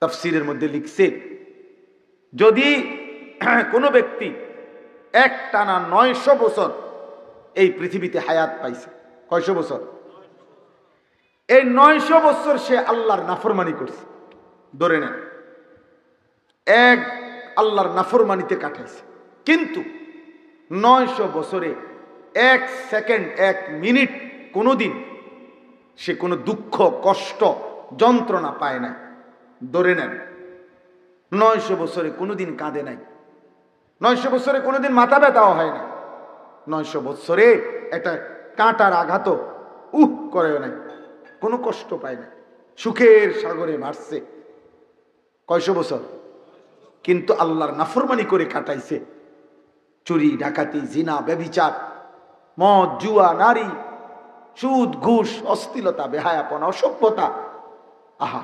তাফসীরের মধ্যে লিখছে, যদি কোনো ব্যক্তি একটানা 900 বছর এই পৃথিবীতে হায়াত পাইছে, কয়শো বছর? এই 900 বছর সে আল্লাহর নাফরমানি করছে, ধরে নেন এক আল্লাহর নাফরমানিতে কাটাইছে, কিন্তু 900 বছরে 1 সেকেন্ড 1 মিনিট কোনোদিন সে কোনো দুঃখ কষ্ট যন্ত্রণা পায় না। ধরে নেন 900 বছরে কোনোদিন কাঁদে নাই, 900 বছরে কোনোদিন মাথা ব্যথাও হয় না, 900 বছরে একটা কাঁটার আঘাত করে নাই, কোনো কষ্ট পায় না, সুখের সাগরে ভাসছে। কয়শো বছর? কিন্তু আল্লাহর নাফরমানি করে কাটাইছে। চুরি ডাকাতি জিনা ব্যভিচার মদ জুয়া নারী সুদ ঘুষ অশ্লীলতা বেহায়াপনা অসভ্যতা। আহা,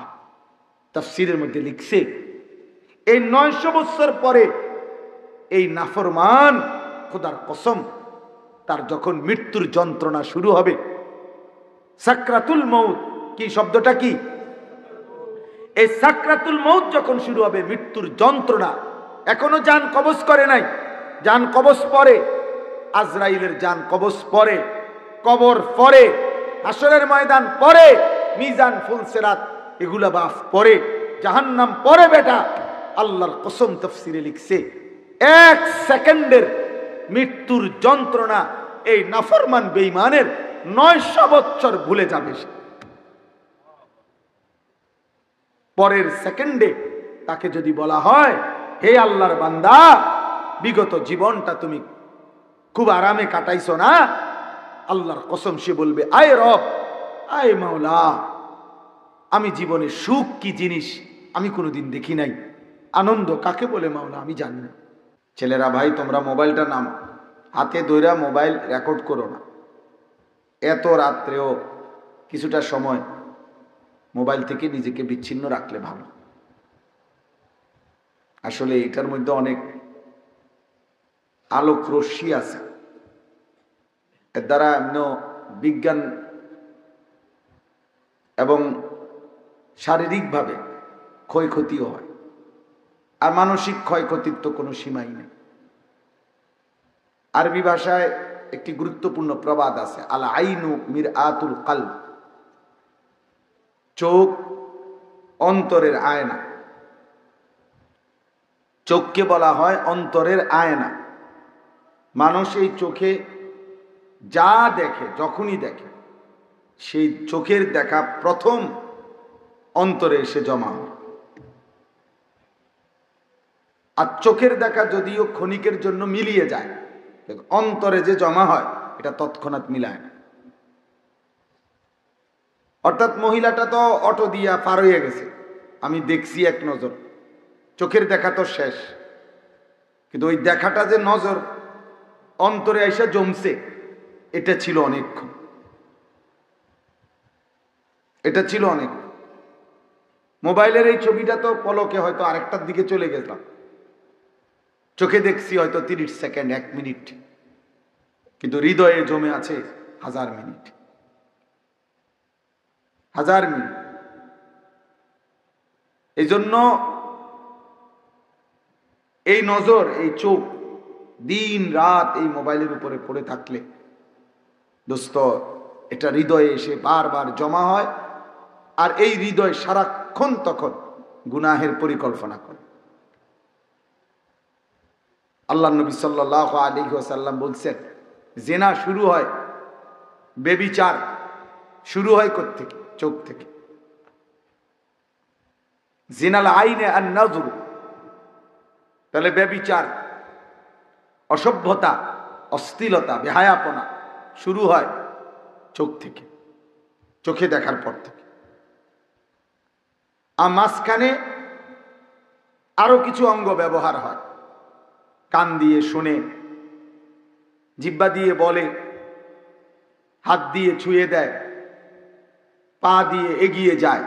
তাফসীরের মধ্যে লিখছে এই 900 বছর পরে এই নাফরমান খোদার কসম তার যখন মৃত্যুর যন্ত্রণা শুরু হবে, সাকরাতুল মউত, কি শব্দটা কি? এই সাকরাতুল মউত যখন শুরু হবে, মৃত্যুর যন্ত্রণা, এখনো জান কবজ করে নাই, জান কবজ পরে, আজরাইলের জান কবজ পরে, কবর পরে, হাসরের ময়দান পরে, মিজান ফুলসিরাত এগুলা বাফ পরে, জাহান্নাম পরে। বেটা আল্লাহর কসম তাফসীরে লিখছে 1 সেকেন্ডের মৃত্যুর যন্ত্রণা এই নাফরমান বেঈমানের 900 বছর ভুলে যাবে সে। পরের সেকেন্ডে তাকে যদি বলা হয়, হে আল্লাহর বান্দা, বিগত জীবনটা তুমি খুব আরামে কাটাইছো না, আল্লাহর কসম সে বলবে, আয় রব, আয় মাওলা, আমি জীবনে সুখ কি জিনিস আমি কোনোদিন দেখি নাই, আনন্দ কাকে বলে মাওলা আমি জানি না। ছেলেরা ভাই, তোমরা মোবাইলটা নাম হাতে ধইরা মোবাইল রেকর্ড করো না। এত রাত্রেও কিছুটা সময় মোবাইল থেকে নিজেকে বিচ্ছিন্ন রাখলে ভালো। আসলে এটার মধ্যে অনেক আলোক রশ্মি আছে, এর দ্বারা বিজ্ঞান এবং শারীরিকভাবে ক্ষয়ক্ষতিও হয়, আর মানসিক ক্ষয়ক্ষতির তো কোনো সীমাই নেই। আরবি ভাষায় একটি গুরুত্বপূর্ণ প্রবাদ আছে, আল আইনু মিরআতুল কলব, চোখ অন্তরের আয়না। চোখকে বলা হয় অন্তরের আয়না। মানুষ এই চোখে যা দেখে, যখনই দেখে, সেই চোখের দেখা প্রথম অন্তরে এসে জমা হয়। আর চোখের দেখা যদিও ক্ষণিকের জন্য মিলিয়ে যায়, অন্তরে যে জমা হয় এটা তৎক্ষণাৎ মিলায় না। অর্থাৎ মহিলাটা তো অটো দিয়া পার হয়ে গেছে, আমি দেখছি এক নজর, চোখের দেখা তো শেষ, কিন্তু ওই দেখাটা যে নজর অন্তরে এসে জমছে, এটা ছিল অনেকক্ষণ, এটা ছিল অনেক। মোবাইলের এই ছবিটা তো পলকে হয়তো আরেকটার দিকে চলে গেলাম, চোখে দেখছি হয়তো 30 সেকেন্ড 1 মিনিট, কিন্তু হৃদয়ে জমে আছে 1000 মিনিট, 1000 মিনিট। এই জন্য এই নজর, এই চোখ দিন রাত এই মোবাইলের উপরে পড়ে থাকলে দোস্ত, এটা হৃদয়ে এসে বারবার জমা হয়, আর এই হৃদয় সারাক্ষণ তখন গুনাহের পরিকল্পনা করে। আল্লাহ নবী সাল্লাল্লাহু আলাইহি ওয়াসাল্লাম বলছেন, জিনা শুরু হয়, ব্যভিচার শুরু হয় কোত্থেকে? চোখ থেকে। জিনাল আইনে আন নাজর, তাহলে ব্যভিচার, অসভ্যতা, অশ্লীলতা, বেহায়াপনা শুরু হয় চোখ থেকে, চোখে দেখার পর থেকে। আর মাঝখানে আরো কিছু অঙ্গ ব্যবহার হয়, কান দিয়ে শুনে, জিহ্বা দিয়ে বলে, হাত দিয়ে ছুঁয়ে দেয়, পা দিয়ে এগিয়ে যায়।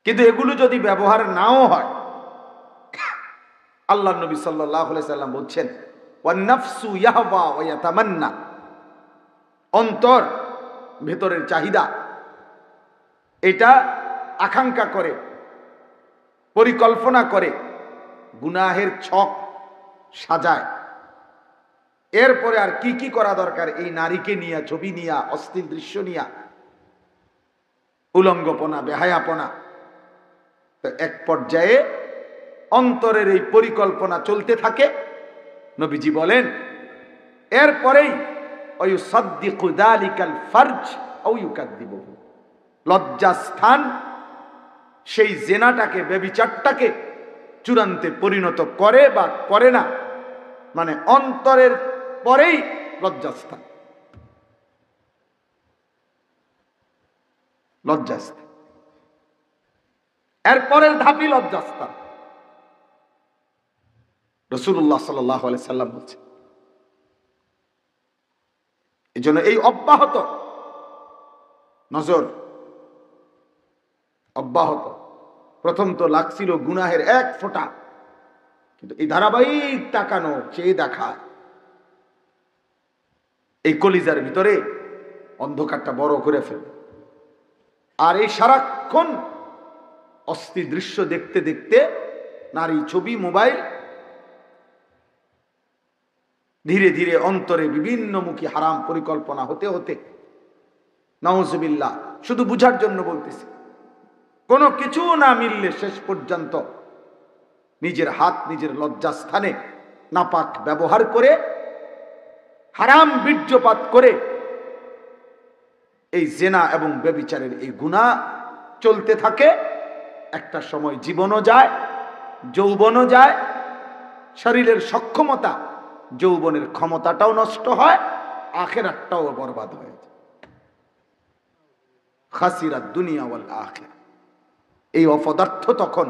কিন্তু এগুলো যদি ব্যবহার নাও হয়, আল্লাহ নবী সাল্লাল্লাহু আলাইহি সাল্লাম বলছেন, ওয়ান নাফসু ইয়াহওয়া ওয়া ইয়াতামান্না, অন্তর ভেতরের চাহিদা এটা আকাঙ্ক্ষা করে, পরিকল্পনা করে, গুনাহের ছক সাজায়। এরপরে আর কি কি করা দরকার, এই নারীকে নিয়ে, ছবি নিয়া, অশ্লীল দৃশ্য নিয়া, উলঙ্গপনা, বেহায়াপনা। তো এক পর্যায়ে অন্তরের এই পরিকল্পনা চলতে থাকে। নবীজি বলেন এরপরেই ওয়ুসাদ্দিকু যালিকাল ফারজ আও ইউকাযযিবুহু, লজ্জাস্থান সেই জেনাটাকে, ব্যভিচারটাকে চূড়ান্তে পরিণত করে বা করে না, মানে অন্তরের পরেই লজ্জাস্থান, লজ্জাস্থান, এরপরের ধাপই লজ্জাস্থান। রাসূলুল্লাহ সাল্লাল্লাহু আলাইহি সাল্লাম বলছেন। এই জন্য এই অব্যাহত নজর, অব্যাহত। প্রথম তো লাগছিল গুনাহের এক ফোঁটা, কিন্তু এই ধারাবাহিক তাকানো, চেয়ে দেখা, এই কলিজার ভিতরে অন্ধকারটা বড় করে ফেলে। আর এই সারাক্ষণ অস্থির দৃশ্য দেখতে দেখতে, নারী ছবি, মোবাইল, ধীরে ধীরে অন্তরে বিভিন্নমুখী হারাম পরিকল্পনা হতে হতে, নাউজুবিল্লাহ, শুধু বুঝার জন্য বলতেছি, কোনো কিছু না মিললে শেষ পর্যন্ত নিজের হাত নিজের লজ্জাস্থানে নাপাক ব্যবহার করে, হারাম বীর্যপাত করে, এই জেনা এবং ব্যভিচারের এই গুনাহ চলতে থাকে। একটা সময় জীবনও যায়, যৌবনও যায়, শরীরের সক্ষমতা, যৌবনের ক্ষমতাটাও নষ্ট হয়, আখিরাতটাও বরবাদ হয়ে যায়। খাসিরাত দুনিয়া ওয়াল আখিরা, এই অপদার্থ তখন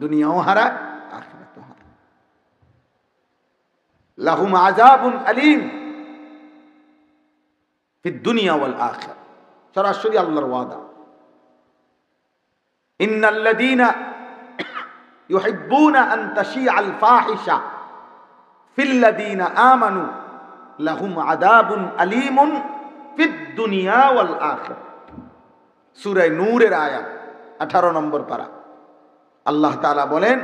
দুনিয়াও হারায়, আখিরাতও হারায়। লাহুম আযাবুন আলীম ফিদ দুনিয়া ওয়াল আখিরা, সরাসরি আল্লাহর ওয়াদা। ইন্নাল্লাযীনা ইউহিব্বুনা আন তাশিআল ফাহিশা ফিল্লাযীনা আমানু লাহুম আযাবুন আলীমুন ফিদ দুনিয়া ওয়াল আখিরা। সূরা নূরের আয়াত 18 নম্বর পারা। আল্লাহ তাআলা বলেন,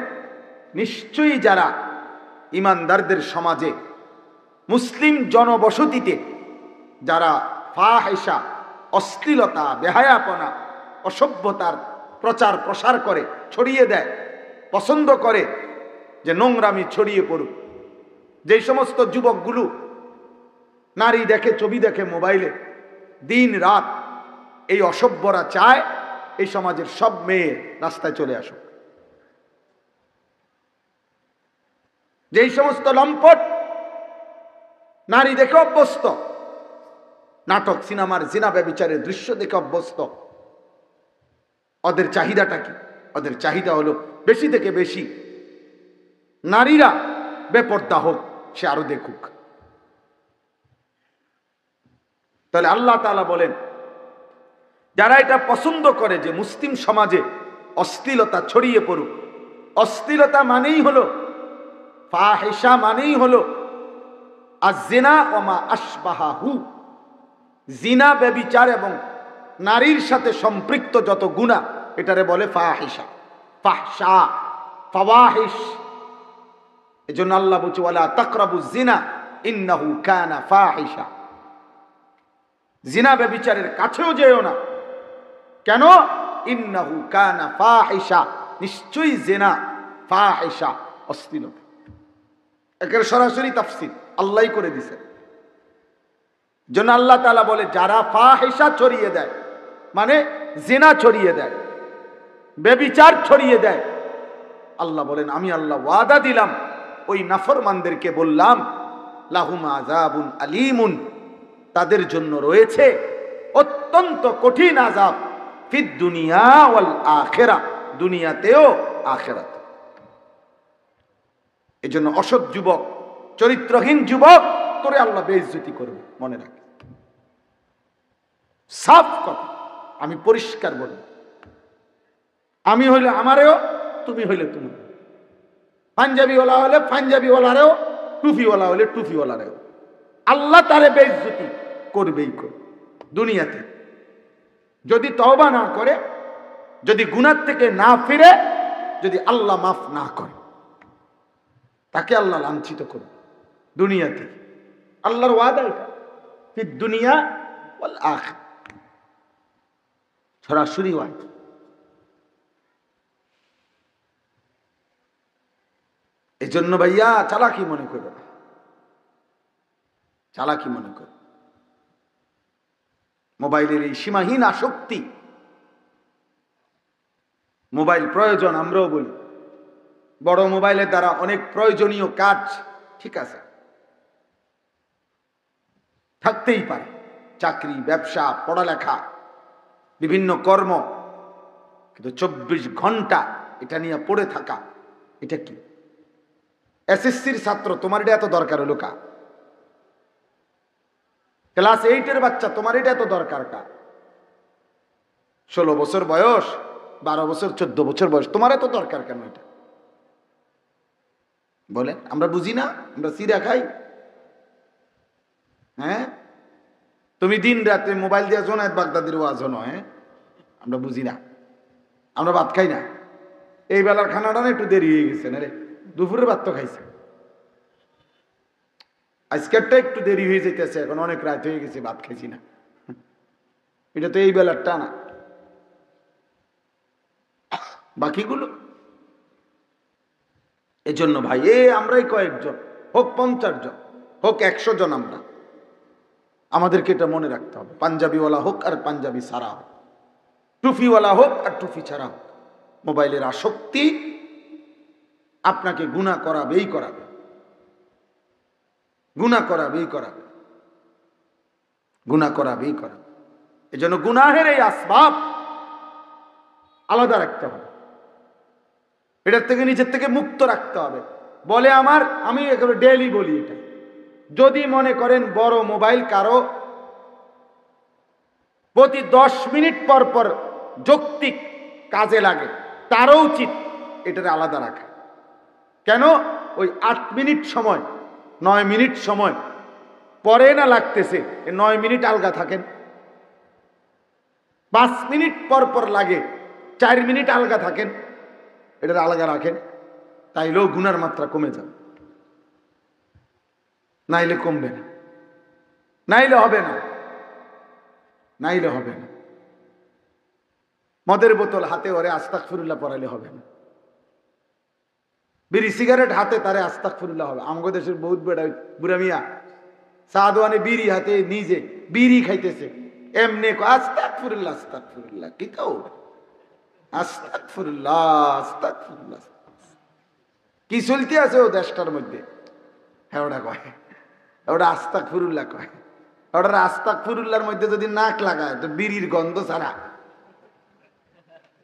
নিশ্চয়ই যারা ঈমানদারদের সমাজে, মুসলিম জনবসতিতে যারা ফাহিশা, অশ্লীলতা, বেহায়াপনা, অসভ্যতার প্রচার প্রসার করে, ছড়িয়ে দেয়, পছন্দ করে যে নোংরামি ছড়িয়ে পড়ুক, যেই সমস্ত যুবকগুলো নারী দেখে, ছবি দেখে মোবাইলে দিন রাত, এই অসভ্যরা চায় এই সমাজের সব মেয়ে রাস্তায় চলে আসুক। যেই সমস্ত লম্পট নারী দেখে অভ্যস্ত, নাটক, সিনেমার জিনা ব্যভিচারের দৃশ্য দেখে অভ্যস্ত, ওদের চাহিদাটা কি? ওদের চাহিদা হলো বেশি থেকে বেশি নারীরা বেপর্দা হোক, সে আরো দেখুক। তাহলে আল্লাহ তাআলা বলেন, যারা এটা পছন্দ করে যে মুসলিম সমাজে অশ্লীলতা ছড়িয়ে পড়ুক, অশ্লীলতা মানেই হলো, ফাহিশা মানেই হলো আয-যিনা ওয়া মা আশবাহাহু, জিনা, ব্যভিচার এবং নারীর সাথে সম্পৃক্ত যত গুনাহ, এটারে বলে ফাহিশা, ফাহশা, ফাওয়াহিশ। এজন্য আল্লাহ বলছে, ওয়ালা তাকরাবুজ যিনা ইন্নাহু কানা ফাহিশা, জিনা ব্যভিচারের কাছেও যেও না। কেন? ইন্নাহু কানা ফাহিশা, নিশ্চয়ই জিনা, ফাহিশা, অশ্লীলতা। একের সরাসরি তাফসীর আল্লাহই করে দিয়েছেন। জন্য আল্লাহ তাআলা বলে, যারা ফাহিশা ছড়িয়ে দেয়, মানে জিনা ছড়িয়ে দেয়, ব্যভিচার ছড়িয়ে দেয়, আল্লাহ বলেন আমি আল্লাহ ওয়াদা দিলাম, ওই নাফরমানদেরকে বললাম, লাহুম আযাবুন আলীমুন, তাদের জন্য রয়েছে অত্যন্ত কঠিন আযাব, ফিদ দুনিয়া ওয়াল আখিরা, দুনিয়াতেও আখিরাতে। এজন্য অসৎ যুবক, চরিত্রহীন যুবক তোরে আল্লাহ বেইজ্জতি করবে, মনে রাখ। সাফ কথা, আমি পরিষ্কার বলি, আমি হইলে আমারেও, তুমি হইলে তুমি, পাঞ্জাবিওয়ালা হলে পাঞ্জাবিওয়ালারেও, টুপিওয়ালা হলে টুপিওয়ালারেও আল্লাহ তারে বেইজ্জতি করবেই করবে দুনিয়াতে। যদি তওবা না করে যদি গুনাহ থেকে না ফিরে, যদি আল্লাহ মাফ না করে, তাকে আল্লাহ লাঞ্ছিত করবে দুনিয়াতে। আল্লাহর ওয়াদা এটা, ফিদ দুনিয়া ওয়াল আখিরা, সরাসরি ওয়াদা। এই জন্য ভাইয়া চালাকি মনে করবে না, চালাকি মনে করবে। মোবাইলের এই সীমাহীন আসক্তি, মোবাইল প্রয়োজন, আমরাও বলি বড় মোবাইলের দ্বারা অনেক প্রয়োজনীয় কাজ ঠিক আছে থাকতেই পারে, চাকরি, ব্যবসা, পড়ালেখা, বিভিন্ন কর্ম, কিন্তু 24 ঘন্টা এটা নিয়ে পড়ে থাকা, এটা কি? এসএসসির ছাত্র, তোমার এটা এত দরকার হলো কা? ক্লাস 8-এর বাচ্চা, তোমার এটা এত দরকার কা? 16 বছর বয়স, 12 বছর, 14 বছর বয়স, তোমার এত দরকার কেন এটা? বলে আমরা বুঝি না? আমরা সিরা খাই? হ্যাঁ, তুমি দিন রাতে মোবাইল দিয়ে জোনায়েত বাগদাদির ওয়াজ হনো, হ্যাঁ আমরা বুঝি না? আমরা ভাত খাই না? এই বেলার খানাটা না একটু দেরি হয়ে গেছে না রে, দুপুরের ভাত তো খাইছে, আজকেরটা একটু দেরি হয়ে যেতেছে, এখন অনেক রাত হয়ে গেছে, ভাত খাইছি না, এটা তো এই বেলারটা না। বাকিগুলো এজন্য ভাই, আমরাই কয়েকজন, হোক 50 জন, হোক 100 জন, আমাদেরকে এটা মনে রাখতে হবে। পাঞ্জাবিওয়ালা হোক আর পাঞ্জাবি ছাড়া হোক, টুপিওয়ালা হোক আর টুপি ছাড়া হোক, মোবাইলের আসক্তি আপনাকে গুনাহ করাবেই করাবে, গুনাহ করাবেই করাবে, গুনাহ করাবেই করাবে। এজন্য গুনাহের এই আসবাব আলাদা রাখতে হবে, এটার থেকে নিজের থেকে মুক্ত রাখতে হবে। বলে আমি একেবারে ডেইলি বলি এটা, যদি মনে করেন বড় মোবাইল কারো প্রতি 10 মিনিট পর পর যৌক্তিক কাজে লাগে, তারও উচিত এটাকে আলাদা রাখা। কেন? ওই 8 মিনিট সময়, 9 মিনিট সময় পরে না লাগতেছে, 9 মিনিট আলগা থাকেন। 5 মিনিট পর পর লাগে, 4 মিনিট আলগা থাকেন, এটা আলগা রাখেন, তাইলেও গুনার মাত্রা কমে যাবে, নাইলে কমবে না, নাইলে হবে না, নাইলে হবে না। মদের বোতল হাতে ওরে আস্তাগফিরুল্লাহ পড়াইলে হবে না, বিড়ি সিগারেট হাতে তারে আস্তাগফিরুল্লাহ হবে। আমাদের দেশের বহুত বেড়া বুড়া মিয়া সাদওয়ানে বিড়ি হাতে নিজে বিড়ি খাইতেছে, এমনি আস্তাগফিরুল্লাহ আস্তাগফিরুল্লাহ, কি কাও আস্তাগফিরুল্লাহ আস্তাগফিরুল্লাহ, কি চলতে আছে ও দেশটার মধ্যে? হ্যাঁ ওটা কয়, ওটা আস্তাগফিরুল্লাহ কয়। ওটা আস্তাগফিরুল্লাহর মধ্যে যদি নাক লাগায় তো বিড়ির গন্ধ ছাড়া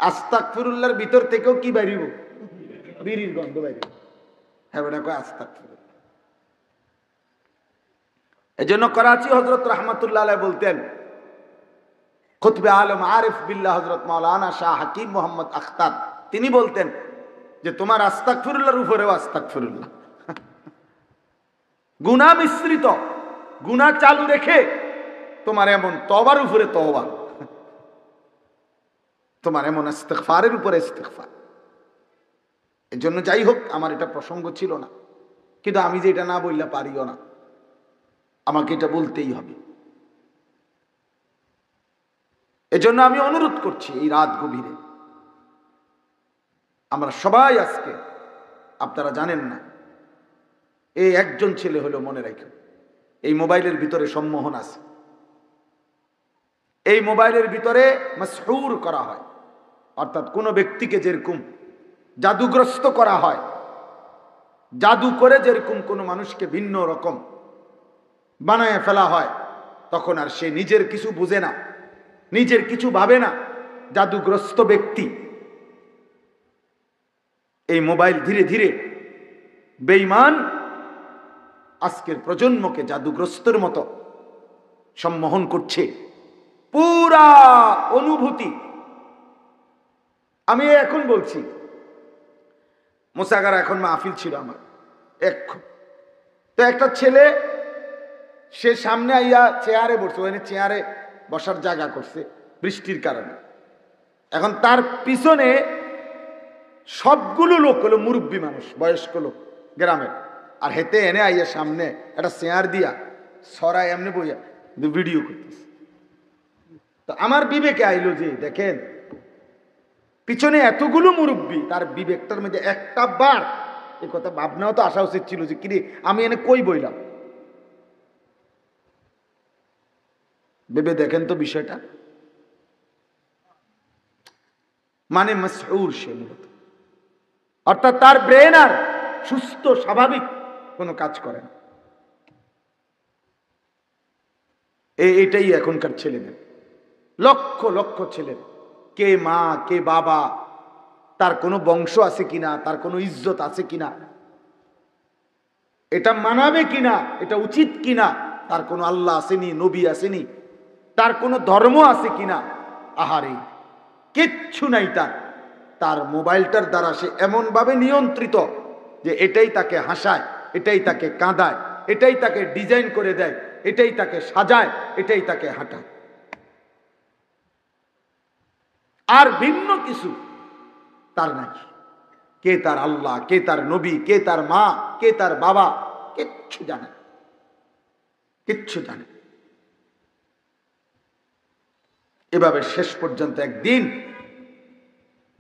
আস্তাগফিরুল্লাহর ভিতর থেকেও কি বাইরিব? বিড়ির গন্ধ বাইরিব। হ্যাঁ ওটা কয় আস্তাগফিরুল্লাহ। এজন্য করাচি হযরত রাহমাতুল্লাহ আলাইহি বলতেন, খুতবে আলম আরিফ বিল্লাহ হযরত মাওলানা শাহ হাকিম মোহাম্মদ আখতার, তিনি বলতেন যে তোমার আস্তাগফিরুল্লাহর উপরেও আস্তাগফিরুল্লাহ, গুনাহ মিশ্রিত, গুনাহ চালু রেখে তোমার এমন তওবার উপরে তওবা, তোমার এমন ইস্তিগফারের উপরে ইস্তিগফার। এর জন্য যাই হোক, আমার এটা প্রসঙ্গ ছিল না, কিন্তু আমি যে এটা না বললে পারিও না, আমাকে এটা বলতেই হবে। এজন্য আমি অনুরোধ করছি, এই রাত গভীরে আমরা সবাই আজকে, আপনারা জানেন না, এই একজন ছেলে হলো, মনে রাখো, এই মোবাইলের ভিতরে সম্মোহন আছে, এই মোবাইলের ভিতরে মাসহুর করা হয়, অর্থাৎ কোনো ব্যক্তিকে যেরকম জাদুগ্রস্ত করা হয়, জাদু করে যেরকম কোনো মানুষকে ভিন্ন রকম বানায় ফেলা হয়, তখন আর সে নিজের কিছু বুঝে না, নিজের কিছু ভাবে না। জাদুগ্রস্ত ব্যক্তি, এই মোবাইল ধীরে ধীরে বেঈমান আজকের প্রজন্মকে জাদুগ্রস্তের মতো সম্মোহন করছে। পুরা অনুভূতি আমি এখন বলছি, মোসাগার এখন মাহফিল ছিল আমার, তো একটা ছেলে সে সামনে আইয়া চেয়ারে বসছে, ওখানে চেয়ারে বসার জায়গা করছে বৃষ্টির কারণে, এখন তার পিছনে সবগুলো লোক হলো মুরব্বী মানুষ, বয়স্ক লোক গ্রামের। আর হেতে এনে আইয়া সামনে একটা চেয়ার দিয়া সরাই এমনি বইয়া ভিডিও করতেছে। তো আমার বিবেকে আইলো যে দেখেন পিছনে এতগুলো মুরব্বী, তার বিবেকটার মধ্যে একটা বার এই কথা ভাবনাও তো আসা উচিত ছিল যে কিরে আমি এনে কই বইলাম। ভেবে দেখেন তো বিষয়টা, মানে মাসউর সে মূলত, অর্থাৎ তার ব্রেন আর সুস্থ স্বাভাবিক কোনো কাজ করে না। এটাই এখনকার ছেলেদের, লক্ষ লক্ষ ছেলে, কে মা কে বাবা, তার কোনো বংশ আছে কিনা, তার কোনো ইজ্জত আছে কিনা, এটা মানাবে কিনা, এটা উচিত কিনা, তার কোনো আল্লাহ আসেনি, নবী আসেনি, তার কোনো ধর্ম আছে কিনা, আহারে কিচ্ছু নাই তার। তার মোবাইলটার দ্বারা সে এমনভাবে নিয়ন্ত্রিত যে এটাই তাকে হাসায়, এটাই তাকে কাঁদায়, এটাই তাকে ডিজাইন করে দেয়, এটাই তাকে সাজায়, এটাই তাকে হাঁটায়। আর ভিন্ন কিছু তার নাকি, কে তার আল্লাহ, কে তার নবী, কে তার মা, কে তার বাবা, কিচ্ছু জানে, কিচ্ছু জানে। এভাবে শেষ পর্যন্ত একদিন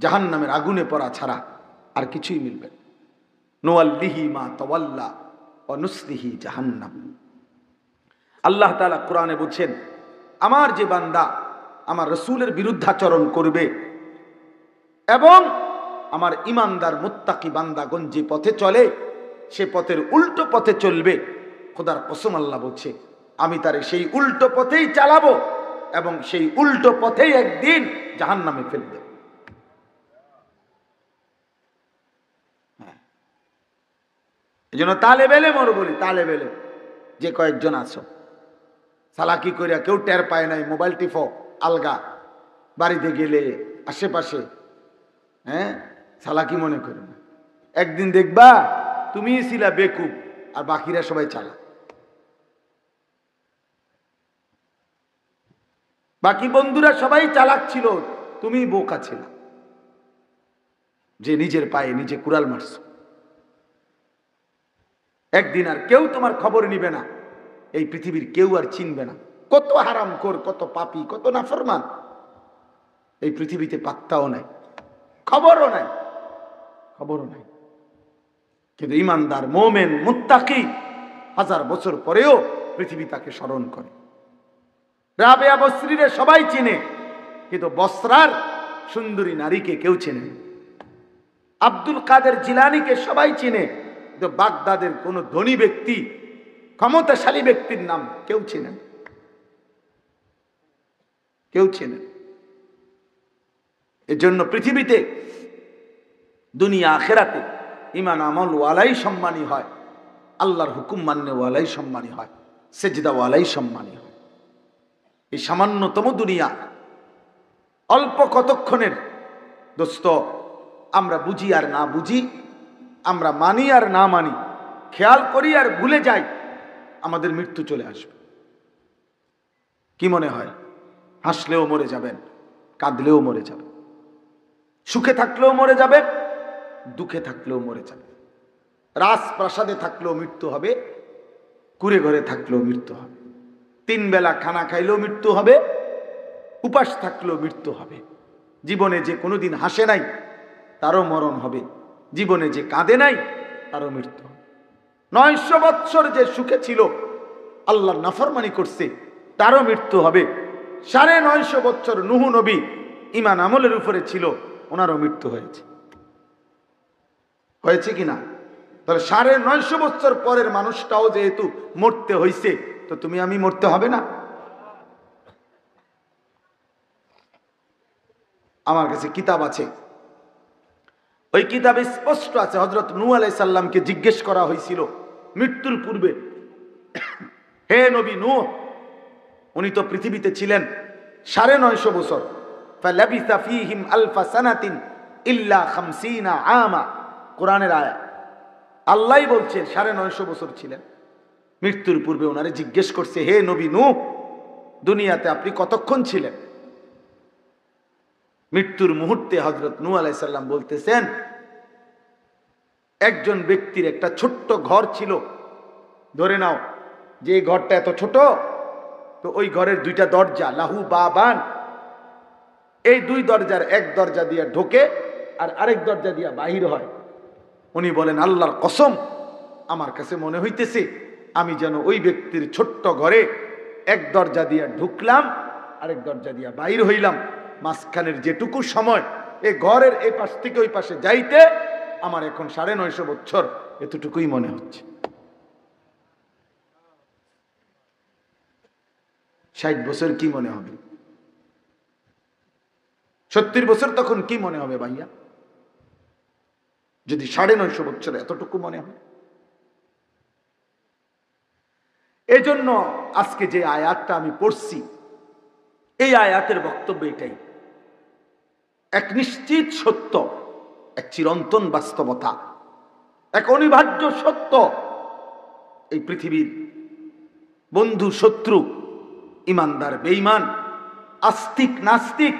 জাহান্নামের আগুনে পড়া ছাড়া আর কিছুই মিলবে। নুওয়াল্লিহি মা তাওয়াল্লা ওয়া নুসলিহি জাহান্নাম। আল্লাহ তাআলা কোরআনে বলছেন, আমার যে বান্দা আমার রাসূলের বিরুদ্ধাচরণ করবে এবং আমার ইমানদার মুত্তাকি বান্দাগণ যে পথে চলে সে পথের উল্টো পথে চলবে, খোদার কসম আল্লাহ বলছে আমি তারে সেই উল্টো পথেই চালাবো এবং সেই উল্টো পথেই একদিন জাহান্নামে ফেলবে। এই জন্য তালেবেলে মর বলি, তালেবেলে যে কয়েকজন আছো চালাকি করিয়া কেউ টের পায় নাই, মোবাইল টিফো আলগা, বাড়িতে গেলে আশেপাশে চালাকি মনে করো না, একদিন দেখবা তুমি ছিলা বেকুব আর বাকিরা সবাই চালা। বাকি বন্ধুরা সবাই চালাক ছিল, তুমি বোকা ছিল যে নিজের পায়ে নিজে কুড়াল মারছ। একদিন আর কেউ তোমার খবর নিবে না, এই পৃথিবীর কেউ আর চিনবে না। কত হারামখোর, কত পাপী, কত নাফরমান এই পৃথিবীতে পাত্তাও নাই, খবরও নাই, খবরও নাই। কিন্তু ইমানদার মোমেন মুত্তাকি 1000 বছর পরেও পৃথিবী তাকে স্মরণ করে। রাবেয়া বসরিরে সবাই চিনে, কিন্তু বসরার সুন্দরী নারীকে কেউ চেনে না। আব্দুল কাদের জিলানীকে সবাই চিনে, কিন্তু বাগদাদের কোন ধনী ব্যক্তি, ক্ষমতাশালী ব্যক্তির নাম কেউ চেনেন, কেউ চেনেন। এজন্য পৃথিবীতে দুনিয়া আখেরাতে ঈমান আমল ওয়ালাই সম্মানী হয়, আল্লাহর হুকুম মান্য ওয়ালাই সম্মানী হয়, সেজদা ওয়ালাই সম্মানী হয়। এই সামান্যতম দুনিয়া অল্প কতক্ষণের দোস্ত, আমরা বুঝি আর না বুঝি, আমরা মানি আর না মানি, খেয়াল করি আর ভুলে যাই, আমাদের মৃত্যু চলে আসবে। কি মনে হয়? হাসলেও মরে যাবেন, কাঁদলেও মরে যাবেন, সুখে থাকলেও মরে যাবেন, দুঃখে থাকলেও মরে যাবেন, রাজপ্রাসাদে থাকলেও মৃত্যু হবে, কুড়ে ঘরে থাকলেও মৃত্যু হবে, 3 বেলা খানা খাইলেও মৃত্যু হবে, উপাস থাকলেও মৃত্যু হবে। জীবনে যে কোনোদিন হাসে নাই তারও মরণ হবে, জীবনে যে কাঁদে নাই তারও মৃত্যু হবে। 900 বৎসর যে সুখে ছিল, আল্লাহর নাফরমানি করছে, তারও মৃত্যু হবে। 950 বৎসর নূহ নবী ঈমান আমলের উপরে ছিল, ওনারও মৃত্যু হয়েছে। হয়েছে কিনা? তাহলে 950 বৎসর পরের মানুষটাও যেহেতু মরতে হয়েছে, তো তুমি আমি মরতে হবে না? আমার কাছে কিতাব আছে, ওই কিতাবে স্পষ্ট আছে হযরত নূহ আলাইহিস সালামকে জিজ্ঞেস করা হয়েছিল মৃত্যুর পূর্বে, হে নবী নূহ, উনি তো পৃথিবীতে ছিলেন 950 বছর, ফালাবিসা ফীহিম আলফা সানাতিন ইল্লা 50 আমা, কোরআনের আয়াত। আল্লাহই বলছেন 950 বছর ছিলেন। মৃত্যুর পূর্বে ওনারে জিজ্ঞেস করছে, হে নবী নূহ, দুনিয়াতে আপনি কতক্ষণ ছিলেন? মৃত্যুর মুহূর্তে হযরত নূহ আলাইহিস সালাম বলতেছেন, একজন ব্যক্তির একটা ছোট্ট ঘর ছিল, ধরে নাও যে ঘরটা এত ছোট, তো ওই ঘরের দুইটা দরজা, লাহু বাবান, এই দুই দরজার এক দরজা দিয়ে ঢোকে আর আরেক দরজা দিয়ে বাহির হয়। উনি বলেন, আল্লাহর কসম, আমার কাছে মনে হইতেছে আমি যেন ওই ব্যক্তির ছোট্ট ঘরে এক দরজা দিয়ে ঢুকলাম, আরেক দরজা দিয়ে বাহির হইলাম, মাঝখানের যেটুকু সময় এই ঘরের এই পাশ থেকে ওই পাশে যাইতে আমার এখন 950 বছর, এতটুকুই মনে হচ্ছে। 60 বছর কি মনে হবে? 70 বছর তখন কি মনে হবে ভাইয়া, যদি 950 বছর এতটুকু মনে হয়? এই জন্য আজকে যে আয়াতটা আমি পড়ছি, এই আয়াতের বক্তব্য এটাই, এক নিশ্চিত সত্য, এক চিরন্তন বাস্তবতা, এক অনিবার্য সত্য। এই পৃথিবীর বন্ধু শত্রু, ইমানদার বেঈমান, আস্তিক নাস্তিক,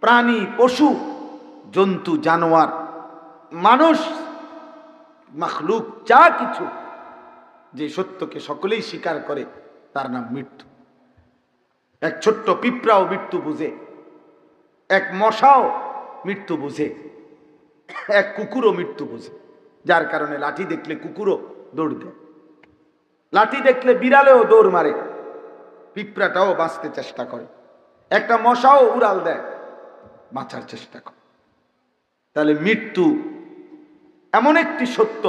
প্রাণী পশু জন্তু জানোয়ার মানুষ মাখলুক যা কিছু, যে সত্যকে সকলেই স্বীকার করে, তার নাম মৃত্যু। এক ছোট্ট পিঁপড়াও মৃত্যু বুঝে, এক মশাও মৃত্যু বুঝে, এক কুকুরও মৃত্যু বুঝে, যার কারণে লাঠি দেখলে কুকুরও দৌড় দেয়, লাঠি দেখলে বিড়ালেও দৌড় মারে, পিঁপড়াটাও বাঁচতে চেষ্টা করে, একটা মশাও উড়াল দেয়, বাঁচার চেষ্টা করে। তাহলে মৃত্যু এমন একটি সত্য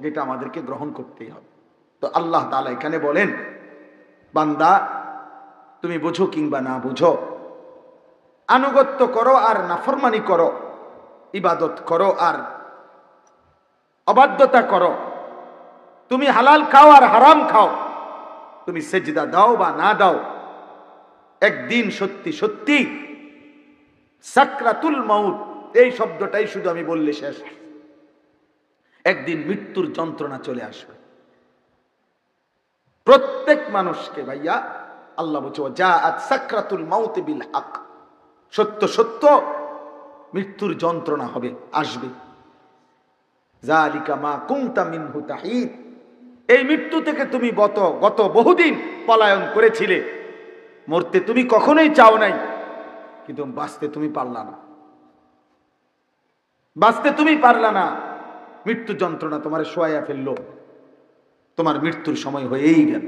যেটা আমাদেরকে গ্রহণ করতেই হবে। তো আল্লাহ তাআলা এখানে বলেন, বান্দা তুমি বুঝো কিংবা না বুঝো, আনুগত্য করো আর নাফরমানি করো, ইবাদত করো আর অবাধ্যতা করো, তুমি হালাল খাও আর হারাম খাও, তুমি সেজদা দাও বা না দাও, একদিন সত্যি সত্যি সাকরাতুল মাউত, এই শব্দটাই শুধু আমি বললে শেষ, একদিন মৃত্যুর যন্ত্রণা চলে আসবে প্রত্যেক মানুষকে। ভাইয়া আল্লাহ বলছে, জাআত সাকরাতুল মাউত বিল হক, সত্য সত্য মৃত্যুর যন্ত্রণা হবে, আসবে। যালিকা মা কুনতা মিনহু তাহিদ, এই মৃত্যু থেকে তুমি গত বহুদিন পলায়ন করেছিলে, মরতে তুমি কখনোই চাও নাই, কিন্তু বাঁচতে তুমি পারলা না, বাঁচতে তুমি পারলা না, মৃত্যু যন্ত্রণা তোমার শোয়াইয়া ফেললো, তোমার মৃত্যুর সময় হয়েই গেল,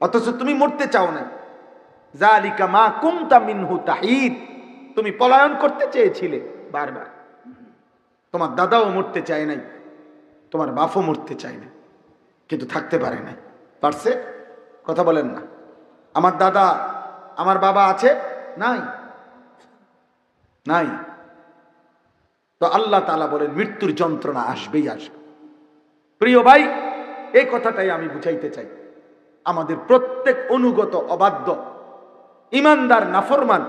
অথচ তুমি মরতে চাও না। যালিকা মা কুনতা মিনহু তাহিদ, তুমি পলায়ন করতে চেয়েছিলে বারবার, তোমার দাদাও মরতে চায় নাই, তোমার বাপও মরতে চায় না, কিন্তু থাকতে পারে নাই। পারছে? কথা বলেন না। আমার দাদা আমার বাবা আছে? নাই, নাই। তো আল্লাহ তাআলা বলেন মৃত্যুর যন্ত্রণা আসবেই আসবে। প্রিয় ভাই, এই কথাটাই আমি বুঝাইতে চাই, আমাদের প্রত্যেক অনুগত অবাধ্য ইমানদার নাফরমান,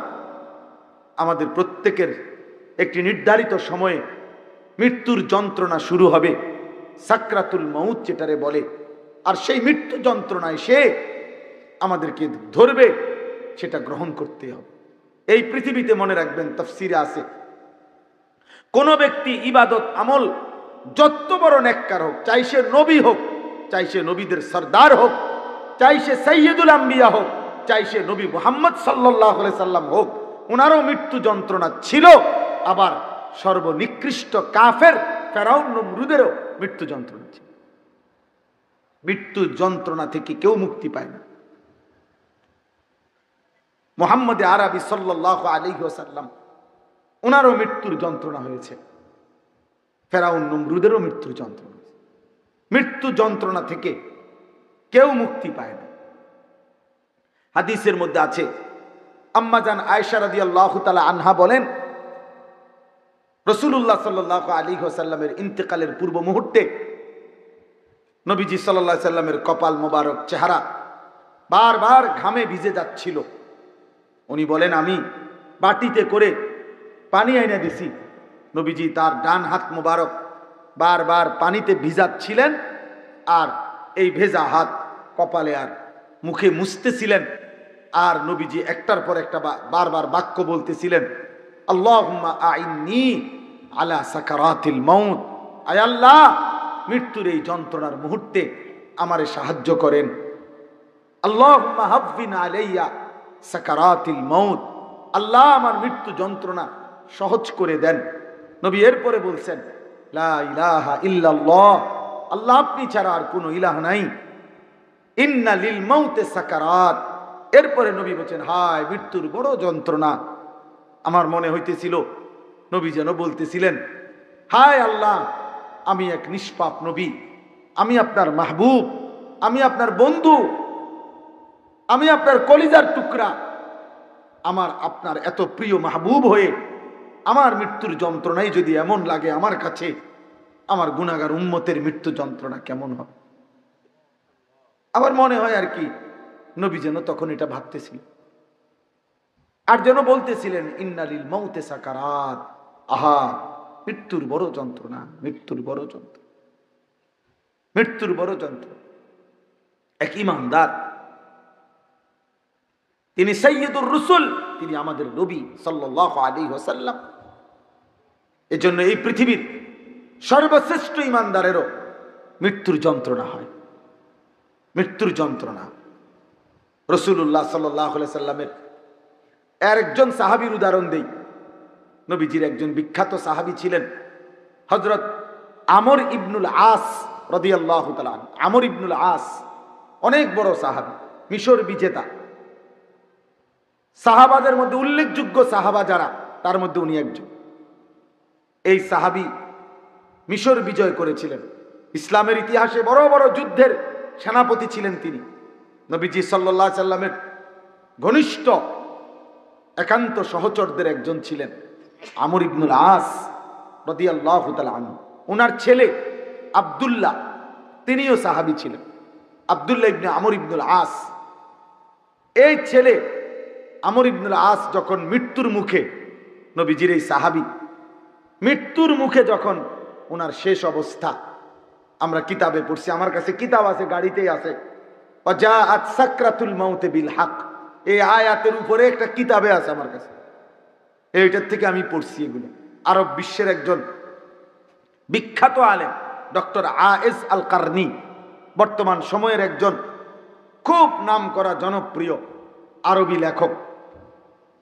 আমাদের প্রত্যেকের একটি নির্ধারিত সময়ে মৃত্যুর যন্ত্রণা শুরু হবে, সাকরাতুল মাউত যেটারে বলে। আর সেই মৃত্যু যন্ত্রণায় সে আমাদেরকে ধরবে, সেটা গ্রহণ করতে হবে। এই পৃথিবীতে মনে রাখবেন, তাফসীরে আছে, কোন ব্যক্তি ইবাদত আমল যত বড় নেককার হোক, চাই সে নবী হোক, চাই সে নবীদের সরদার হোক, চাই সে সাইয়্যিদুল আম্বিয়া হোক, চাই সে নবী মুহাম্মদ সাল্লাল্লাহু আলাইহি সাল্লাম হোক, ওনারও মৃত্যু যন্ত্রণা ছিল। আবার সর্বনিকৃষ্ট কাফের ফেরাউন নমরুদেরও মৃত্যু যন্ত্রণা ছিল। মৃত্যু যন্ত্রণা থেকে কেউ মুক্তি পায় না। মুহাম্মদ আরবি সাল্লাল্লাহু আলাইহি ওয়াসাল্লাম, ওনারও মৃত্যুর যন্ত্রণা হয়েছে, ফেরাউন নমরুদেরও মৃত্যুর যন্ত্রণা। মৃত্যু যন্ত্রণা থেকে কেউ মুক্তি পায় না। হাদিসের মধ্যে আছে, আম্মাজান আয়েশা রাদিয়াল্লাহু তাআলা আনহা বলেন, রাসূলুল্লাহ সাল্লাল্লাহু আলাইহি ওয়াসাল্লামের ইন্তেকালের পূর্ব মুহূর্তে নবীজি সাল্লাল্লাহু আলাইহি সাল্লামের কপাল মোবারক, চেহারা বারবার ঘামে ভিজে যাচ্ছিল। উনি বলেন, আমি বাটিতে করে পানি এনে দিছি, নবীজি তার ডান হাত মোবারক বারবার পানিতে ভিজাচ্ছিলেন, আর এই ভেজা হাত কপালে আর মুখে মুছতেছিলেন, আর নবীজি একটার পর একটা বারবার বাক্য বলতেছিলেন, আল্লাহুম্মা আইন্নি আলা সাকারাতিল মাউত, আয় আল্লাহ মৃত্যুর এই যন্ত্রণার মুহূর্তে আমারে সাহায্য করেন। আল্লাহুম্মা হাফিন আলাইয়া সাকারাতিল মাউত, আল্লাহ আমার মৃত্যু যন্ত্রণা সহজ করে দেন। নবী এরপরে বলছেন লা ইলাহা ইল্লাল্লাহ, আল্লাহ আপনি ছাড়া আর কোনো ইলাহ নাই। ইন্না লিল মাউতে সাকারাত, এরপরে নবী বলছেন হায় মৃত্যুর বড় যন্ত্রণা। আমার মনে হইতেছিল নবী যেন বলতেছিলেন হায় আল্লাহ আমি এক নিষ্পাপ নবী, আমি আপনার মাহবুব, আমি আপনার বন্ধু, আমি আপনার কলিজার টুকরা, আমার আপনার এত প্রিয় মাহবুব হয়ে আমার মৃত্যুর যন্ত্রণাই যদি এমন লাগে আমার কাছে, আমার গুনাহগার উম্মতের মৃত্যু যন্ত্রণা কেমন হবে। আমার মনে হয় আর কি নবী যেন তখন এটা ভাবতেছিল আর যেন বলতেছিলেন ইন্না লিল মাউতে সাকারাত, আহা মৃত্যুর বড় যন্ত্রণা, মৃত্যুর বড় যন্ত্রণা, মৃত্যুর বড় যন্ত্রণা। এক ইমানদার, তিনি সাইয়্যিদুর রাসূল, তিনি আমাদের নবী সাল্লাল্লাহু আলাইহি ওয়াসাল্লাম। এজন্য এই পৃথিবীর সর্বশ্রেষ্ঠ ইমানদারেরও মৃত্যুর যন্ত্রণা হয়, মৃত্যুর যন্ত্রণা। রাসূলুল্লাহ সাল্লাল্লাহু আলাইহি সাল্লামের একজন সাহাবীর উদাহরণ দেই। নবীজির একজন বিখ্যাত সাহাবী ছিলেন হযরত আমর ইবনুল আস রাদিয়াল্লাহু তাআলা। আমর ইবনুল আস অনেক বড় সাহাবী, মিশর বিজেতা সাহাবাদের মধ্যে উল্লেখযোগ্য সাহাবা যারা, তার মধ্যে উনি একজন। এই সাহাবী মিশর বিজয় করেছিলেন, ইসলামের ইতিহাসে বড় বড় যুদ্ধের সেনাপতি ছিলেন তিনি। নবীজি সাল্লাল্লাহু আলাইহি সাল্লামের ঘনিষ্ঠ একান্ত সহচরদের একজন ছিলেন আমর ইবনুল আস রাদিয়াল্লাহু তাআলা আনহু। ওনার ছেলে আব্দুল্লাহ, তিনিও সাহাবী ছিলেন, আব্দুল্লাহ ইবনে আমর ইবনুল আস। এই ছেলে আমর ইবনুল আস যখন মৃত্যুর মুখে, নবীজির এই সাহাবী মৃত্যুর মুখে যখন ওনার শেষ অবস্থা, আমরা কিতাবে পড়ছি, আমার কাছে কিতাব আছে, গাড়িতেই আছে, ওয়াজাআত সাকরাতুল মাউত বিল হক, এই আয়াতের উপরে একটা কিতাবে আছে আমার কাছে, এইটার থেকে আমি পড়ছি এগুলো। আরব বিশ্বের একজন বিখ্যাত আলেম ডক্টর আয়েজ আল কারনি, বর্তমান সময়ের একজন খুব নামকরা জনপ্রিয় আরবি লেখক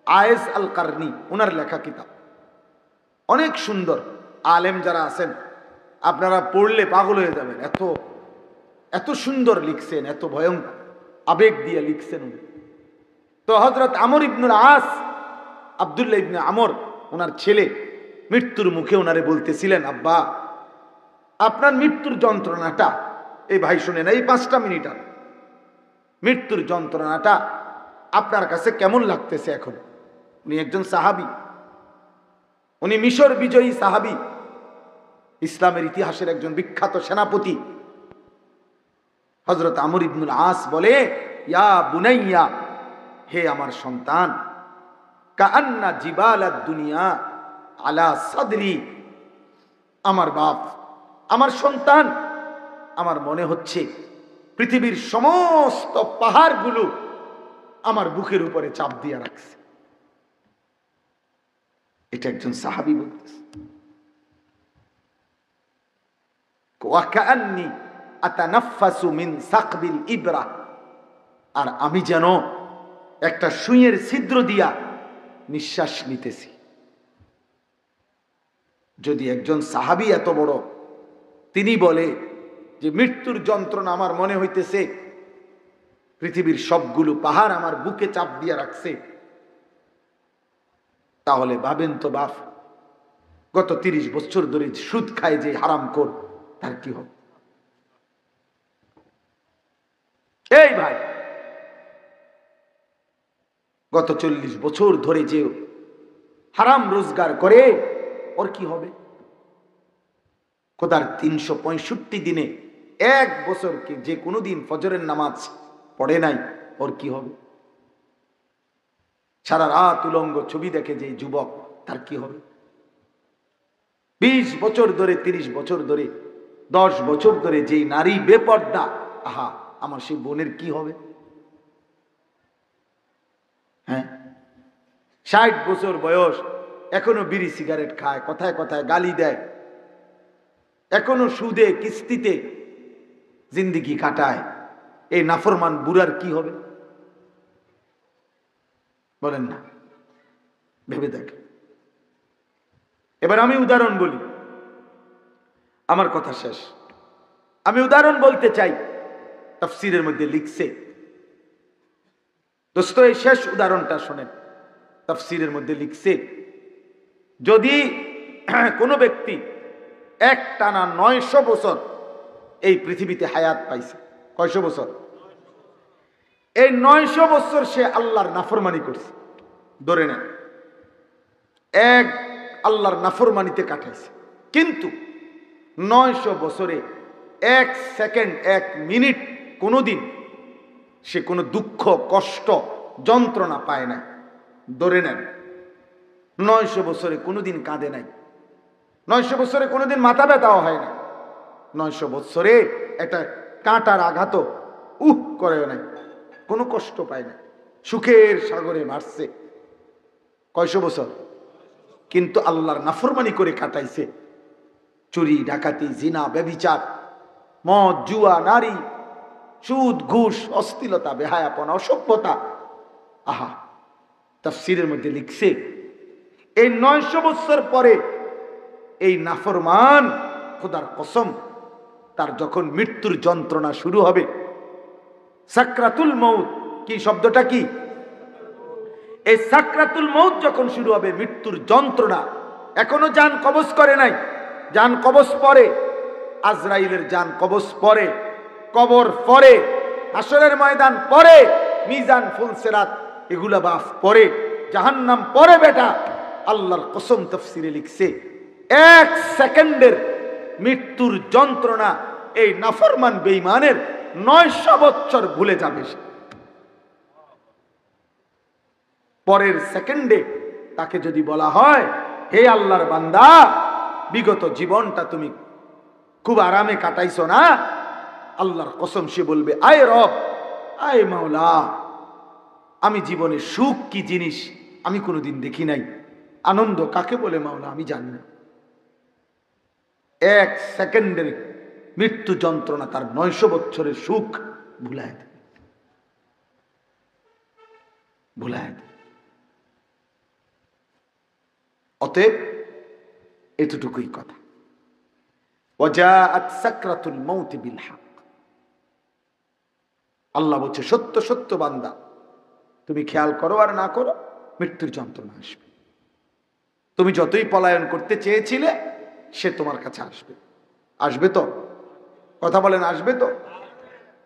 আয়েজ আল কারনি, ওনার লেখা কিতাব অনেক সুন্দর। আলেম যারা আছেন আপনারা পড়লে পাগল হয়ে যাবেন, এত এত সুন্দর লিখছেন, এত ভয়ঙ্কর আবেগ দিয়ে লিখছেন উনি। তো হযরত আমর ইবনুল আস, আব্দুল্লাহ ইবনে আমর ওনার ছেলে, মৃত্যুর মুখে ওনারে বলতেছিলেন আব্বা আপনার মৃত্যুর যন্ত্রণাটা, এই ভাই শুনেন এই 5টা মিনিট, আর মৃত্যুর যন্ত্রণাটা আপনার কাছে কেমন লাগতেছে এখন। উনি একজন সাহাবী, উনি মিশর বিজয়ী সাহাবী, ইসলামের ইতিহাসের একজন বিখ্যাত সেনাপতি। হযরত আমর ইবনুল আস বলে ইয়া বুনাইয়া, হে আমার সন্তান, কাআন্না জিবালাদ দুনিয়া আলা সাদরি, আমার বাপ, আমার সন্তান, আমার মনে হচ্ছে পৃথিবীর সমস্ত পাহাড়গুলো আমার বুকের উপরে চাপ দিয়ে রাখছে। এটা একজন সাহাবী বলতেছে। ওয়া কাআন্নি আতানাফাসু মিন সাকবিল ইবরা, আর আমি যেন একটা সুইয়ের ছিদ্র দিয়া নিঃশ্বাস নিতেছি। যদি একজন সাহাবী এত বড়, তিনি বলে যে মৃত্যুর যন্ত্রণা আমার মনে হইতেছে পৃথিবীর সবগুলো পাহাড় আমার বুকে চাপ দিয়ে রাখছে, তাহলে ভাবেন তো বাপ, গত 30 বছর ধরে সুদ খায় যে হারামখোর, তার কি হবে? এই ভাই, গত 40 বছর ধরে যে হারাম রোজগার করে, ওর কি হবে? খোদার 365 দিনে 1 বছরকে যে কোনো দিন ফজরের নামাজ পড়ে নাই, ওর কি হবে? সারা রাত উলঙ্গ ছবি দেখে যে যুবক, তার কি হবে? 20 বছর ধরে, 30 বছর ধরে, 10 বছর ধরে যেই নারী বেপর্দা, আহা আমার সেই বোনের কি হবে? হ্যাঁ, 60 বছর বয়স এখনো বিড়ি সিগারেট খায়, কথায় কথায় গালি দেয়, এখনো সুদে কিস্তিতে জিন্দিগি কাটায়, এই নাফরমান বুড়ার কি হবে বলেন না? ভেবে দেখ। এবার আমি উদাহরণ বলি, আমার কথা শেষ। আমি উদাহরণ বলতে চাই, তাফসীরের মধ্যে লিখছে, দোস্ত এই শেষ উদাহরণটা শোনেন। তাফসীরের মধ্যে লিখছে, যদি কোনো ব্যক্তি একটানা 900 বছর এই পৃথিবীতে হায়াত পাইছে, কয়শো বছর? এই 900 বছর সে আল্লাহর নাফরমানি করছে, ধরে নেন এক আল্লাহর নাফরমানিতে কাটাইছে, কিন্তু 900 বছরে 1 সেকেন্ড 1 মিনিট কোনোদিন সে কোনো দুঃখ কষ্ট যন্ত্রণা পায় না। ধরে নেন 900 বছরে কোনোদিন কাঁদে নাই, 900 বছরে কোনোদিন মাথা ব্যথাও হয় না, 900 বছরে একটা কাঁটার আঘাত করে নাই, কোনো কষ্ট পায় না, সুখের সাগরে ভাসছে। কয়শো বছর? কিন্তু আল্লাহর নাফরমানি করে কাটাইছে। চুরি ডাকাতি জিনা ব্যভিচার মদ জুয়া নারী সুদ ঘুষ অশ্লীলতা বেহায়াপনা অসভ্যতা। আহা, তাফসীরের মধ্যে লিখছে এই 900 বছর পরে এই নাফরমান খোদার কসম তার যখন মৃত্যুর যন্ত্রণা শুরু হবে, সাকরাতুল মউত, কি শব্দটা কি? এই সাকরাতুল মউত যখন শুরু হবে, মৃত্যুর যন্ত্রণা, এখনো জান কবজ করে নাই, জান কবজ পরে, আজরাইলের জান কবজ পরে, কবর পরে, হাসরের ময়দান পরে, মিজান ফুলসিরাত এগুলা বাফ পরে, জাহান্নাম পরে। বেটা আল্লাহর কসম তাফসীরে লিখছে 1 সেকেন্ডের মৃত্যুর যন্ত্রণা এই নাফরমান বেঈমানের 900 বছর ভুলে যাবে। পরের সেকেন্ডে তাকে যদি বলা হয়, হে আল্লাহর বান্দা, বিগত জীবনটা তুমি খুব আরামে কাটাইছো না, আল্লাহর কসম সে বলবে, আয় রব, আয় মাওলা, আমি জীবনে সুখ কি জিনিস আমি কোনোদিন দেখি নাই, আনন্দ কাকে বলে মাওলা আমি জানি না। 1 সেকেন্ডের মৃত্যু যন্ত্রণা তার 900 বছরের সুখ ভুলায় দেবে, ভুলায় দেবে। অতএব এতটুকুই কথা। ওয়াজাআত সাকরাতুল মাউত বিল হক, আল্লাহ বলছে সত্য সত্য বান্দা, তুমি খেয়াল করো আর না করো, মৃত্যুর যন্ত্রণা আসবে। তুমি যতই পলায়ন করতে চেয়েছিলে, সে তোমার কাছে আসবে। আসবে তো? কথা বলেন, আসবে তো?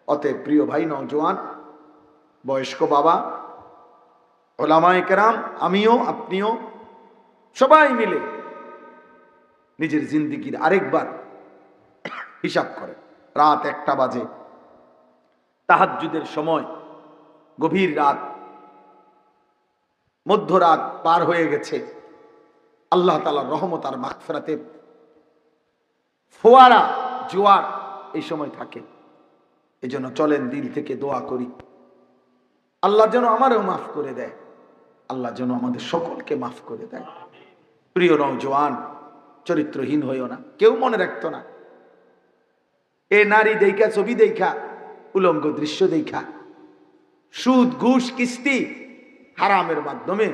অতএব প্রিয় ভাই নওজোয়ান, বয়স্ক বাবা, ওলামায়ে কেরাম, আমিও আপনিও সবাই মিলে নিজের জিন্দেগির আরেকবার হিসাব করে। রাত 1টা বাজে, তাহাজ্জুদের সময়, গভীর রাত, মধ্যরাত পার হয়ে গেছে। আল্লাহ তাআলার রহমত আর মাগফিরাতের ফোয়ারা জোয়ার এই সময় থাকে। এজন্য চলেন দিল থেকে দোয়া করি, আল্লাহ যেন আমারও মাফ করে দেয়, আল্লাহ যেন আমাদের সকলকে মাফ করে দেয়। প্রিয় নওজোয়ান, চরিত্রহীন হইও না, কেউ মনে রাখতো না। এ নারী দেখা, ছবি দেখা, উলঙ্গ দৃশ্য দেখা, সুদ ঘুষ কিস্তি হারামের মাধ্যমে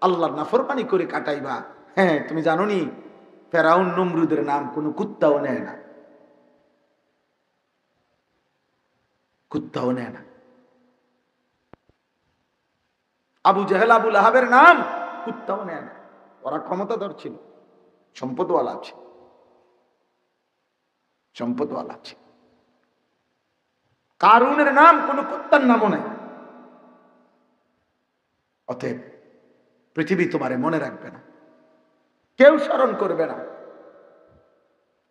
আল্লাহর নাফরমানি করে কাটাইবা। হ্যাঁ, তুমি জানো নি ফেরাউন নমরুদের নাম কোনো কুত্তাও নেয় না, কুত্তাও নেয় না। আবু জাহেল আবু লাহাবের নাম কুত্তাও নেয় না। ওরা ক্ষমতাধর ছিল, সম্পদওয়ালা আছে, সম্পদওয়ালা আছে। কারুনের নাম কোন কুত্তার নামও নাই। অতএব পৃথিবী তোমারে মনে রাখবে না, কেউ স্মরণ করবে না,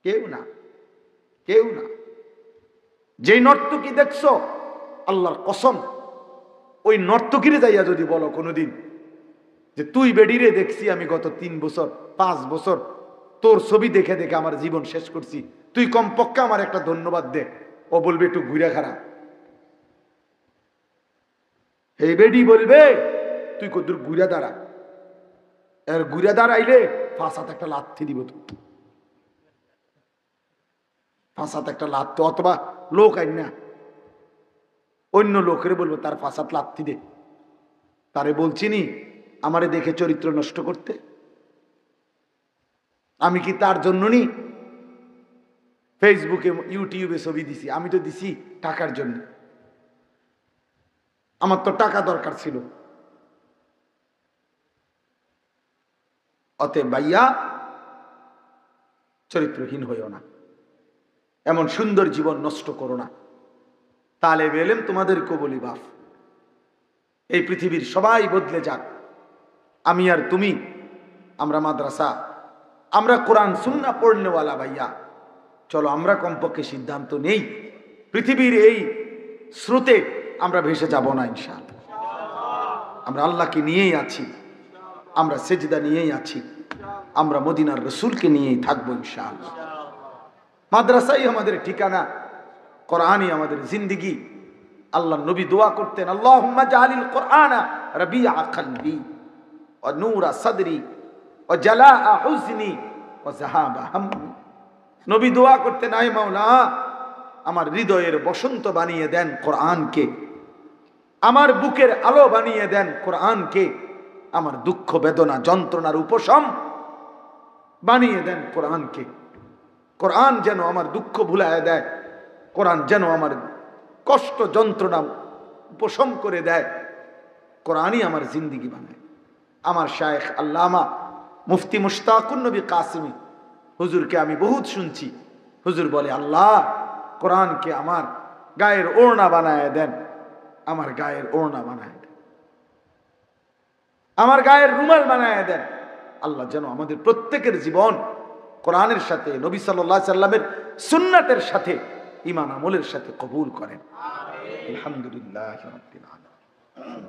কেউ না, কেউ না। যেই নর্তকী দেখছো, আল্লাহর কসম, ওই নর্তকীরে যাইয়া যদি বলো কোনোদিন যে তুই বেডিরে দেখছি আমি গত 3 বছর 5 বছর, তোর ছবি দেখে দেখে আমার জীবন শেষ করছি, তুই কমপক্ষে আমার একটা ধন্যবাদ দে, ও বলবে একটু ঘুরে খারা। এই বেডি বলবে তুই কদ্দুর ঘুরে দাঁড়া, এর ঘুরে দাঁড়াইলে ফাঁসাতে একটা লাথি দিব, তো ফাঁসাতে একটা লাথি, অথবা লোক আইন না অন্য লোকের বলবো তার ফাঁসাত লাথি দে। তারে বলছিনি আমারে দেখে চরিত্র নষ্ট করতে? আমি কি তার জন্য নি ফেসবুকে ইউটিউবে ছবি দিছি? আমি তো দিছি টাকার জন্য, আমার তো টাকা দরকার ছিল। অতএব ভাইয়া চরিত্রহীন হইও না, এমন সুন্দর জীবন নষ্ট করো না। তালেব ইলম তোমাদেরকেও বলি বাপ, এই পৃথিবীর সবাই বদলে যাক, আমি আর তুমি, আমরা মাদ্রাসা, আমরা কোরআন সুন্নাহ পড়নেওয়ালা ভাইয়া, চলো আমরা কমপক্ষে সিদ্ধান্ত নেই পৃথিবীর এই স্রোতে আমরা ভেসে যাব না ইনশাআল্লাহ। আমরা আল্লাহকে নিয়েই আছি, আমরা সেজদা নিয়েই আছি, আমরা মদিনার রসুলকে নিয়েই থাকবো ইনশাআল্লাহ। মাদ্রাসাই আমাদের ঠিকানা, কোরআনই আমাদের জিন্দেগি। আল্লাহ নবী দোয়া করতেন, আল্লাহুম্মা জাআলিল কোরআনা রাবিআ কলবি ওয়া নূরা সাদরি ওয়া জালাআ হুজনি ওয়া যাহাবা হাম্মি। নবী দোয়া করতেন, আয় মাওলা আমার হৃদয়ের বসন্ত বানিয়ে দেন কোরআনকে, আমার বুকের আলো বানিয়ে দেন কোরআনকে, আমার দুঃখ বেদনা যন্ত্রণার উপশম বানিয়ে দেন কোরআনকে। কোরআন যেন আমার দুঃখ ভুলায় দেয়, কোরআন যেন আমার কষ্ট যন্ত্রণা উপশম করে দেয়, কোরআনই আমার জিন্দেগি বানায়। আমার শায়েখ আল্লামা মুফতি মুশতাকুন নবী কাসিমি হুজুরকে আমি বহুত শুনছি, হুজুর বলে, আল্লাহ কোরআনকে আমার গায়ের ওড়না বানায় দেন, আমার গায়ের ওড়না বানায় দেন, আমার গায়ের রুমাল বানায় দেন। আল্লাহ যেন আমাদের প্রত্যেকের জীবন কোরআনের সাথে, নবী সাল্লাল্লাহু আলাইহি সাল্লামের সুন্নাতের সাথে, ঈমান আমলের সাথে কবুল করেন। আলহামদুলিল্লাহি রাব্বিল আলামিন।